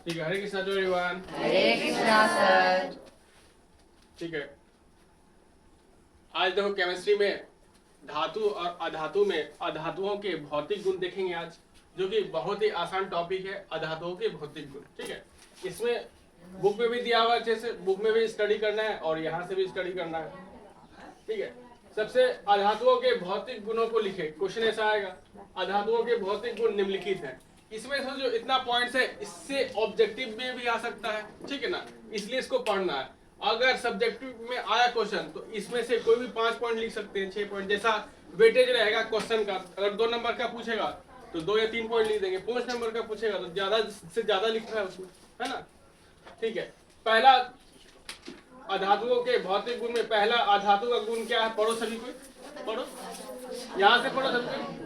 ठीक है, Hare Krishna to everyone. Hare Krishna sir. ठीक है, आज देखो केमिस्ट्री में धातु और अधातु में अधातुओं के भौतिक गुण देखेंगे आज, जो कि बहुत ही आसान टॉपिक है, अधातुओं के भौतिक गुण। ठीक है, इसमें बुक में भी दिया हुआ, अच्छे से बुक में भी स्टडी करना है और यहाँ से भी स्टडी करना है। ठीक है, सबसे अधातुओं के भौतिक गुणों को लिखे। क्वेश्चन ऐसा आएगा, अधातुओं के भौतिक गुण निम्नलिखित हैं। इसमें से जो इतना पॉइंट्स है, इससे ऑब्जेक्टिव में भी आ सकता है। ठीक है ना, इसलिए इसको पढ़ना है। अगर सब्जेक्टिव में आया क्वेश्चन तो इसमें से कोई भी 5 पॉइंट लिख सकते हैं, 6 पॉइंट, जैसा वेटेज रहेगा क्वेश्चन का। अगर 2 नंबर का पूछेगा तो 2 या 3 पॉइंट लिख देंगे, 5 नंबर का पूछेगा तो ज्यादा से ज्यादा लिखना है उसमें, है ना। ठीक है, पहला अधातुओं के भौतिक गुण में पहला अधातु का गुण क्या है? पढ़ो सभी कोई, पढ़ो, यहाँ से पढ़ो सभी कोई।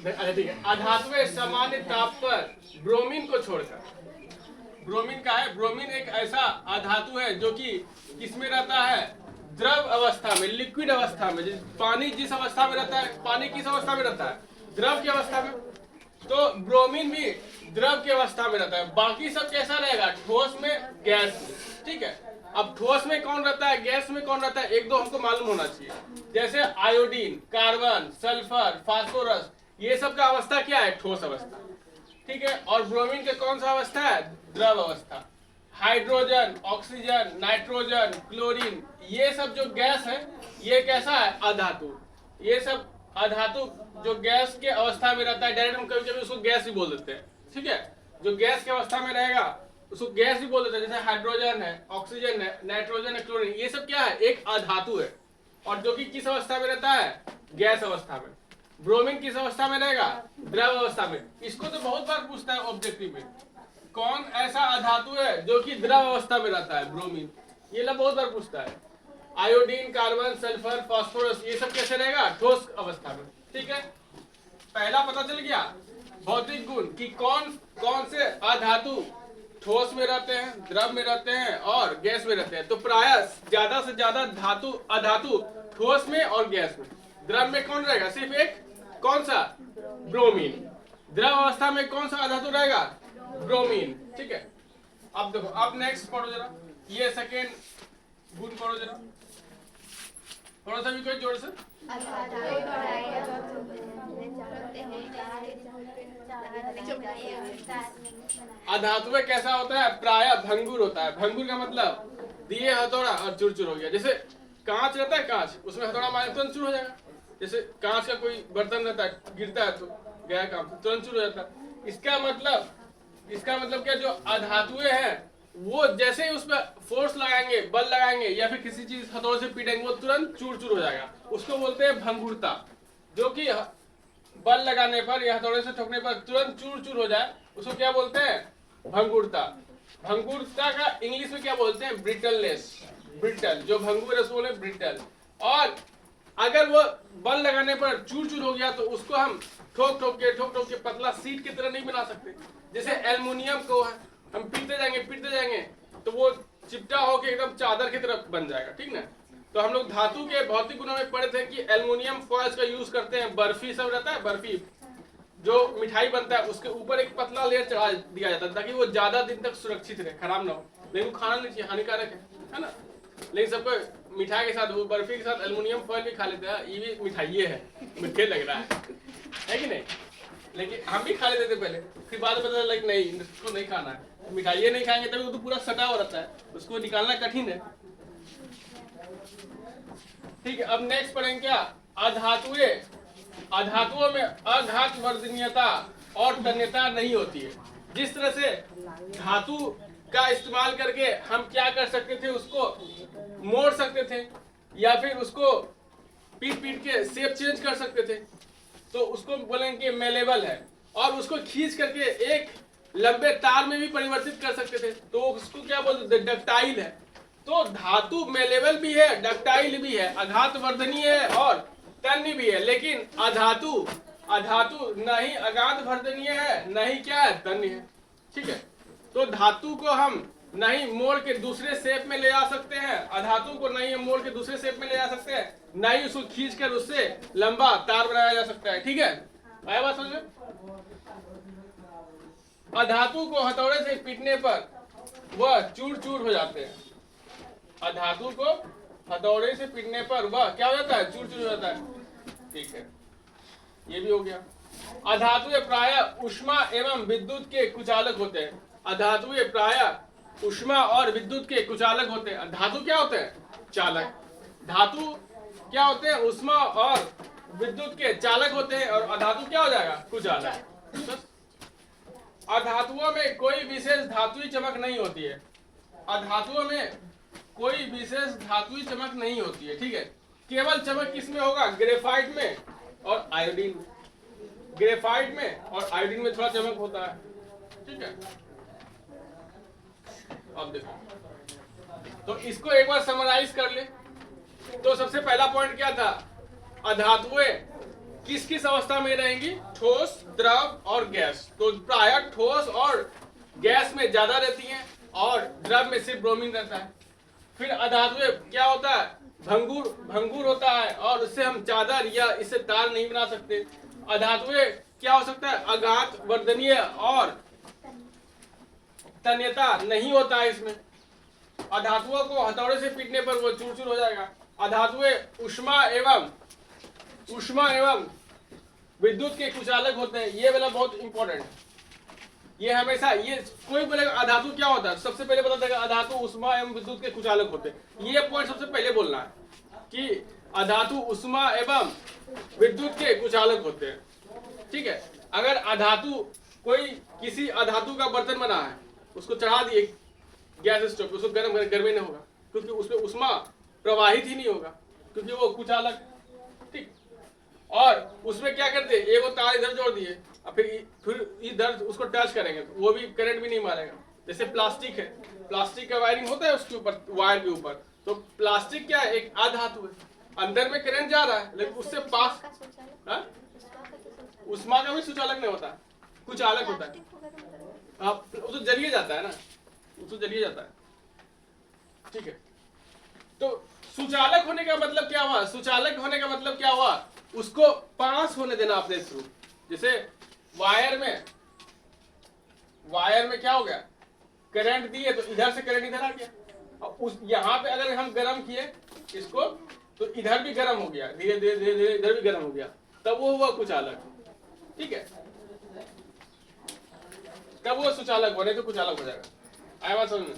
अच्छा ठीक है, अधातुएं सामान्य ताप पर ब्रोमीन को छोड़कर, ब्रोमीन का है, ब्रोमीन एक ऐसा अधातु है जो कि किसमें रहता है? द्रव अवस्था में, लिक्विड अवस्था में। पानी जिस अवस्था में रहता है, पानी किस अवस्था में रहता है? द्रव की अवस्था में। तो ब्रोमीन भी द्रव की अवस्था में रहता है। बाकी सब कैसा रहेगा? ठोस में, गैस। ठीक है, अब ठोस में कौन रहता है, गैस में कौन रहता है, एक दो हमको मालूम होना चाहिए। जैसे आयोडीन, कार्बन, सल्फर, फास्फोरस, ये सब का अवस्था क्या है? ठोस अवस्था। ठीक है, और ब्रोमीन के कौन सा अवस्था है? द्रव अवस्था। हाइड्रोजन, ऑक्सीजन, नाइट्रोजन, क्लोरीन, ये सब जो गैस है, ये कैसा है? अधातु। ये सब अधातु जो गैस के अवस्था में रहता है, डायरेक्ट हम कभी कभी उसको गैस भी बोल देते हैं। ठीक है, जो गैस के अवस्था में रहेगा उसको गैस भी बोल देते हैं। जैसे हाइड्रोजन है, ऑक्सीजन है, नाइट्रोजन है, क्लोरीन, ये सब क्या है? एक अधातु है। और जो कि किस अवस्था में रहता है? गैस अवस्था में। ब्रोमीन किस अवस्था में रहेगा? द्रव अवस्था में। इसको तो बहुत बार पूछता है ऑब्जेक्टिव में, कौन ऐसा अधातु है जो कि द्रव अवस्था में रहता है? ब्रोमीन। ये लोग बहुत बार पूछता है। आयोडीन, कार्बन, सल्फर, फास्फोरस, ये सब कैसे रहेगा? ठोस अवस्था में। ठीक है, पहला पता चल गया भौतिक गुण कि कौन कौन से अधातु ठोस में रहते हैं, द्रव में रहते हैं और गैस में रहते हैं। तो प्रायः ज्यादा से ज्यादा धातु अधातु ठोस में और गैस में। द्रव में कौन रहेगा? सिर्फ एक, कौन सा? ब्रोमीन। द्रव अवस्था में कौन सा अधातु रहेगा? ब्रोमीन। ठीक है, अब देखो, अब नेक्स्ट पढ़ो जरा, ये सेकेंड गुण पढ़ो जरा, पढ़ो सभी कोई जोर से। अधातु में कैसा होता है? प्रायः भंगुर होता है। भंगुर का मतलब दिए हथौड़ा और चूर-चूर हो गया। जैसे कांच रहता है, कांच, उसमें हथौड़ा मारे तुरंत चूर हो जाएगा। जैसे कांच का कोई बर्तन रहता है, गिरता है तो गया काम, तुरंत चूर हो जाता है। इसका मतलब क्या? जो अधातुएं हैं वो जैसे ही उस पर फोर्स लगाएंगे, बल लगाएंगे या फिर किसी चीज हथौड़े से पीटेंगे, वो तुरंत चूर-चूर हो जाएगा। उसको बोलते हैं भंगुरता। जो कि बल लगाने पर या हथौड़े से ठोकने पर तुरंत चूर-चूर हो जाए, उसको क्या बोलते हैं? भंगुरता। भंगुरता का इंग्लिश में क्या बोलते हैं? ब्रिटलनेस। ब्रिटल, जो भंगुर है उसको बोले ब्रिटल। और अगर वो बल लगाने पर चूर-चूर हो गया तो उसको हम ठोक ठोक के पतला सीट की तरह नहीं बना सकते। जैसे एल्युमिनियम को हम पीटते जाएंगे तो वो चिपटा होकर एकदम चादर की तरह बन जाएगा। ठीक ना। तो हम लोग धातु के भौतिक गुणों में पढ़े थे कि एल्युमिनियम फॉइल्स का यूज करते हैं। बर्फी सब रहता है, बर्फी जो मिठाई बनता है उसके ऊपर एक पतला लेयर चढ़ा दिया जाता है ताकि वो ज्यादा दिन तक सुरक्षित रहे, खराब ना हो। लेकिन वो खाना नहीं चाहिए, हानिकारक है ना। लेकिन सबको मिठाई के साथ, वो बर्फी के साथ एल्युमिनियम फॉइल भी खा लेते हैं। ये भी मिठाई है, मीठे लग रहा है कि नहीं? लेकिन हम भी खा लेते थे पहले, फिर बाद में पता चला कि नहीं, इसको नहीं खाना है। मिठाई नहीं खाएंगे तभी वो तो पूरा सटा हो रहता है, उसको निकालना कठिन है। ठीक है, अब नेक्स्ट पढ़ेंगे क्या? अधातुएं। अधातुओं में अघात वर्धनीयता और तन्यता नहीं होती है। जिस तरह से धातु का इस्तेमाल करके हम क्या कर सकते थे? उसको मोड़ सकते थे या फिर उसको पीट के शेप चेंज कर सकते थे, तो उसको बोलेंगे मेलेबल है। और उसको खींच करके एक लंबे तार में भी परिवर्तित कर सकते थे, तो उसको क्या बोलते थे? डक्टाइल है। तो धातु मेलेबल भी है, डक्टाइल भी है, आघात वर्धनीय है और तन्य भी है। लेकिन अधातु न ही आघात वर्धनीय है, न ही क्या है? तन्य है। ठीक है, तो धातु को हम नहीं मोड़ के दूसरे शेप में ले आ सकते हैं, अधातु को नहीं मोड़ के दूसरे शेप में ले आ सकते हैं, ना ही उसको खींचकर उससे लंबा तार बनाया जा सकता है। ठीक है, आया बात समझ में? अधातु को हथौड़े से पीटने पर वह चूर चूर हो जाते हैं। अधातु को हथौड़े से पीटने पर वह क्या हो जाता है? चूर चूर हो जाता है। ठीक है, ये भी हो गया। अधातु प्रायः ऊष्मा एवं विद्युत के कुचालक होते हैं। अधातु प्रायः ऊष्मा और विद्युत के कुचालक होते हैं। धातु क्या होते हैं? चालक। धातु क्या होते हैं? ऊष्मा और विद्युत के चालक होते हैं। और अधातु क्या हो जाएगा? कुचालक। अधातुओं में कोई विशेष धातुई चमक नहीं होती है। अधातुओं में कोई विशेष धातुई चमक नहीं होती है। ठीक है, केवल चमक किसमें होगा? ग्रेफाइट में और आयोडीन में। ग्रेफाइट में और आयोडीन में थोड़ा चमक होता है। ठीक है, अब देखो तो इसको एक बार समराइज कर ले। तो सबसे पहला पॉइंट क्या था? अधातुएं किस किस अवस्था में रहेंगी? ठोस, द्रव और गैस। तो प्रायः ठोस और गैस में ज्यादा रहती हैं और द्रव में सिर्फ ब्रोमीन रहता है। फिर अधातुएं क्या होता है? भंगुर होता है और उससे हम चादर या इससे तार नहीं बना सकते। अधातुएं क्या हो सकता है? आघात वर्धनीय और तन्यता नहीं होता है इसमें। अधातुओं को हथौड़े से पीटने पर वो चूर चूर हो जाएगा। अधातुएं ऊष्मा एवं विद्युत के कुचालक होते हैं। ये वाला बहुत इंपॉर्टेंट है। ये हमेशा ये कोई बोलेगा अधातु क्या होता है, सबसे पहले बता देगा अधातु ऊष्मा एवं विद्युत के कुचालक होते हैं। ये पॉइंट सबसे पहले बोलना है कि अधातु ऊष्मा एवं विद्युत के कुचालक होते हैं। ठीक है, अगर अधातु कोई किसी अधातु का बर्तन बना है, उसको चढ़ा दिए गैस स्टोव पे, उसको गर्म नहीं होगा क्योंकि उसमें ऊष्मा प्रवाहित ही नहीं होगा क्योंकि वो कुचालक। ठीक, और उसमें क्या करते हैं? एक तार इधर जोड़ दिए और फिर इधर उसको टच करेंगे तो वो भी करंट भी नहीं मारेगा। जैसे प्लास्टिक है, प्लास्टिक का वायरिंग होता है उसके ऊपर, वायर के ऊपर। तो प्लास्टिक क्या है? एक अधातु है, अंदर में करंट जा रहा है लेकिन उससे पास ऊष्मा का भी सुचालक नहीं होता, कुचालक होता है। वो तो जलिए जाता है ना, वो तो जलिए जाता है। ठीक है, तो सुचालक होने का मतलब क्या हुआ? सुचालक होने का मतलब क्या हुआ? उसको पास होने देना अपने थ्रू। जैसे वायर में क्या हो गया? करंट दिए तो इधर से करंट इधर आ गया, और उस यहाँ पे अगर हम गर्म किए इसको तो इधर भी गर्म हो गया, धीरे धीरे धीरे धीरे इधर भी गर्म हो गया, तब वो हुआ कुचालक। ठीक है, तब वो सुचालक बने तो कुचालक हो जाएगा। आया बात समझ में?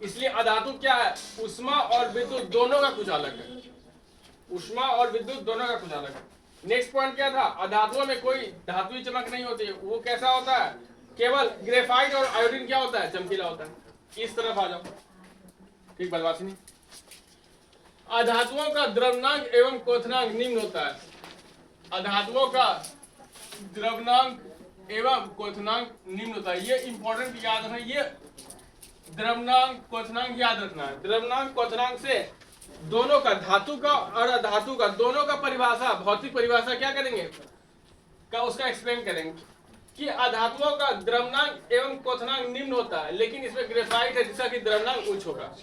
इसलिए अधातु क्या है? ऊष्मा और विद्युत दोनों का कुचालक है। ऊष्मा और विद्युत दोनों का कुचालक है। नेक्स्ट पॉइंट क्या था? अधातुओं में कोई धातुई चमक नहीं होती है। वो कैसा होता है? केवल ग्रेफाइट और आयोडीन क्या होता है? चमकीला होता है। इस तरफ आ जाओ। ठीक, बदमाशी नहीं। अधातुओं का द्रव्यनांक एवं क्वथनांक निम्न होता है। अधातुओं का द्रव्यनांक एवं क्वथनांक निम्न होता है। ये इंपॉर्टेंट याद रखना। ये द्रव्यनांक क्वथनांक याद रखना है। द्रव्यनांक क्वथनांक से दोनों का, धातु का और अधातु का, दोनों का परिभाषा, भौतिक परिभाषा क्या करेंगे का उसका एक्सप्लेन करेंगे कि अधातुओं का द्रव्यनांक एवं क्वथनांक निम्न होता है, लेकिन इसमें ग्रेफाइट है जिसका कि द्रव्यनांक उच्च होगा,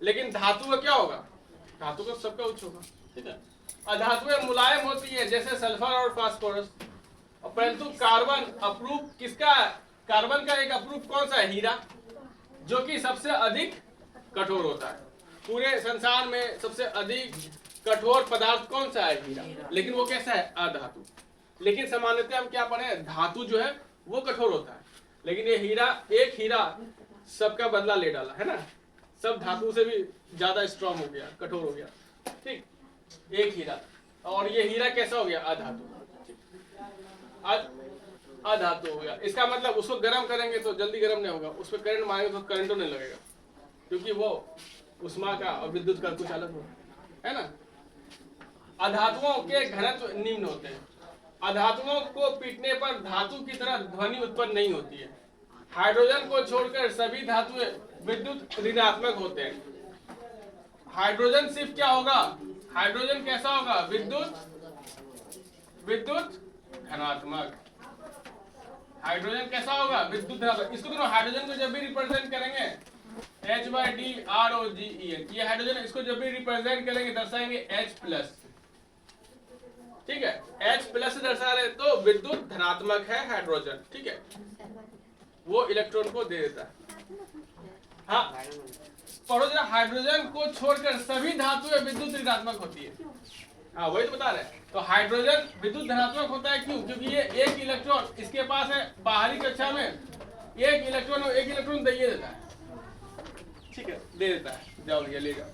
लेकिन धातु का क्या होगा? धातु का सबका उच्च होगा। ठीक है, अधातुएं मुलायम होती है जैसे सल्फर और फास्फोरस, परंतु कार्बन अप्रूप किसका है? कार्बन का एक अप्रूप कौन सा है? हीरा, जो कि सबसे अधिक कठोर होता है। पूरे संसार में सबसे अधिक कठोर पदार्थ कौन सा है? हीरा। लेकिन वो कैसा है? अधातु। लेकिन सामान्यतः हम क्या पढ़े? धातु जो है वो कठोर होता है, लेकिन ये हीरा, एक हीरा सबका बदला ले डाला है ना, सब धातु से भी ज्यादा स्ट्रांग हो गया, कठोर हो गया। ठीक, एक हीरा, और ये हीरा कैसा हो गया? अधातु। अधातु हो गया। इसका मतलब उसको गर्म करेंगे तो जल्दी गर्म नहीं होगा, उस पर करंट मारेंगे तो करंट नहीं लगेगा, क्योंकि वो ऊष्मा का और विद्युत का कुछ अलग होगा, है ना। अधातुओं के घनत्व निम्न होते हैं। अधातुओं को पीटने पर धातु की तरह ध्वनि उत्पन्न नहीं होती है। हाइड्रोजन को छोड़कर सभी धातुएं विद्युत ऋणात्मक होते हैं। हाइड्रोजन सिर्फ क्या होगा? हाइड्रोजन कैसा होगा? विद्युत धनात्मक। हाइड्रोजन कैसा होगा? विद्युत धनात्मक। इसको दोनों हाइड्रोजन को जब भी रिप्रेजेंट करेंगे H/D(ROGEN), ये हाइड्रोजन, इसको जब भी रिप्रेजेंट करेंगे दर्शाएंगे H+। ठीक है, H+ से दर्शा रहे तो विद्युत धनात्मक है हाइड्रोजन। ठीक है, वो इलेक्ट्रॉन को दे देता है। हाँ, पढ़ो जरा, हाइड्रोजन को छोड़कर सभी धातुएं विद्युत ऋणात्मक होती है। हाँ, वही तो बता रहे हैं। तो हाइड्रोजन विद्युत धनात्मक होता है, क्यों? क्योंकि ये एक इलेक्ट्रॉन इसके पास है, बाहरी कक्षा में एक इलेक्ट्रॉन दे देता है। ठीक है, दे देता है, जाओ ये ले जाओ।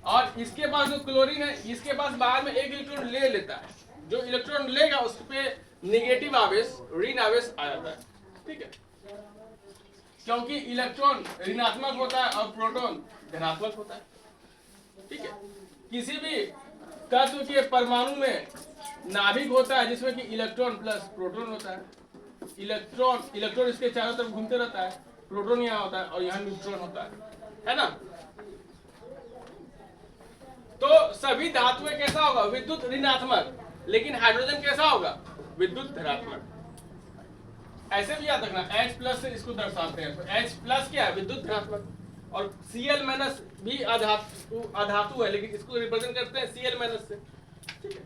और इसके पास जो क्लोरीन है, इसके पास बाहर में एक इलेक्ट्रॉन ले लेता है। जो इलेक्ट्रॉन लेगा उस पे नेगेटिव आवेश, ऋण आवेश आ जाता है। ठीक है, क्योंकि इलेक्ट्रॉन ऋणात्मक होता है और प्रोटॉन धनात्मक होता है। ठीक है, किसी भी तत्व के परमाणु में नाभिक होता है जिसमें कि इलेक्ट्रॉन प्लस प्रोटॉन होता है। इलेक्ट्रॉन इसके चारों तरफ घूमते रहता है, प्रोटॉन यहाँ होता है और यहाँ न्यूट्रॉन होता है ना। तो सभी धातुएं कैसा होगा? विद्युत ऋणात्मक। लेकिन हाइड्रोजन कैसा होगा? विद्युत धनात्मक। ऐसे भी याद रखना, H+ से इसको दर्शाते हैं। तो H+ क्या है? विद्युत धनात्मक। और Cl- भी अधातु है, लेकिन इसको रिप्रेजेंट करते हैं Cl- से। ठीक है,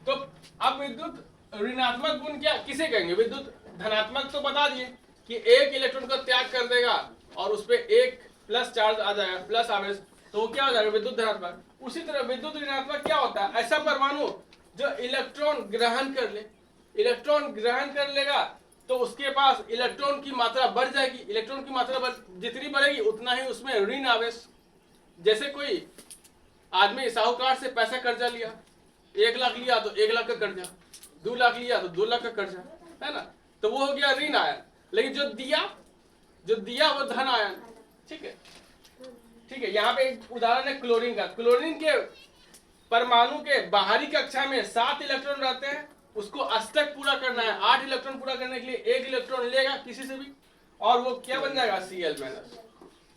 तो अब विद्युत ऋणात्मक गुण क्या किसे कहेंगे? विद्युत धनात्मक तो बता दिए कि एक इलेक्ट्रॉन को त्याग कर देगा और उस पर एक प्लस चार्ज आ जाएगा, प्लस आवेश, तो वो क्या हो जाएगा? विद्युत धनात्मक। उसी तरह विद्युत ऋणात्मक क्या होता है? ऐसा परमाणु जो इलेक्ट्रॉन ग्रहण कर ले। इलेक्ट्रॉन ग्रहण कर लेगा तो उसके पास इलेक्ट्रॉन की मात्रा बढ़ जाएगी। इलेक्ट्रॉन की मात्रा जितनी बढ़ेगी उतना ही उसमें ऋण आवेश। जैसे कोई आदमी साहूकार से पैसा कर्जा लिया, 1 लाख लिया तो 1 लाख का कर्जा, 2 लाख लिया तो 2 लाख का कर्जा, है ना। तो वो हो गया ऋण आयन। लेकिन जो दिया वो धन आयन। ठीक है, ठीक है। यहाँ पे एक उदाहरण है क्लोरीन का। क्लोरीन के परमाणु के बाहरी कक्षा में 7 इलेक्ट्रॉन रहते हैं, उसको अष्टक पूरा करना है। 8 इलेक्ट्रॉन पूरा करने के लिए 1 इलेक्ट्रॉन लेगा किसी से भी, और वो क्या बन जाएगा? Cl-।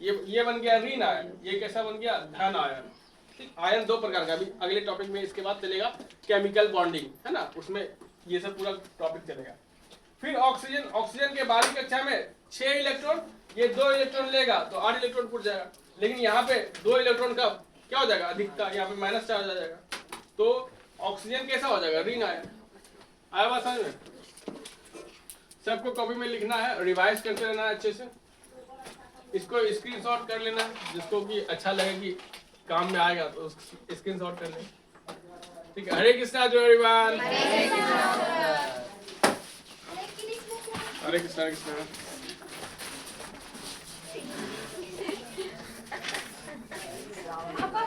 ये बन गया ऋण आयन। ये कैसा बन गया? धन आयन। ठीक, आयन 2 प्रकार का। अभी अगले टॉपिक में इसके बाद चलेगा केमिकल बॉन्डिंग, है ना, उसमें ये सब पूरा टॉपिक चलेगा। फिर ऑक्सीजन के बाहरी कक्षा में 6 इलेक्ट्रॉन, ये 2 इलेक्ट्रॉन लेगा तो 8 इलेक्ट्रॉन फूट जाएगा। लेकिन यहाँ पे 2 इलेक्ट्रॉन का क्या हो जाएगा? अधिकता, यहाँ पे माइनस चार्ज आ जाएगा। तो ऑक्सीजन कैसा हो जाएगा? ऋण आयन। आया बात समझ में? सबको कॉपी में लिखना है, रिवाइज करते रहना है अच्छे से। इसको स्क्रीनशॉट कर लेना, जिसको कि अच्छा लगे कि काम में आएगा तो स्क्रीनशॉट कर लें। ठीक है, हरे कृष्णा जो एवरीवन। हरे कृष्णा। पापा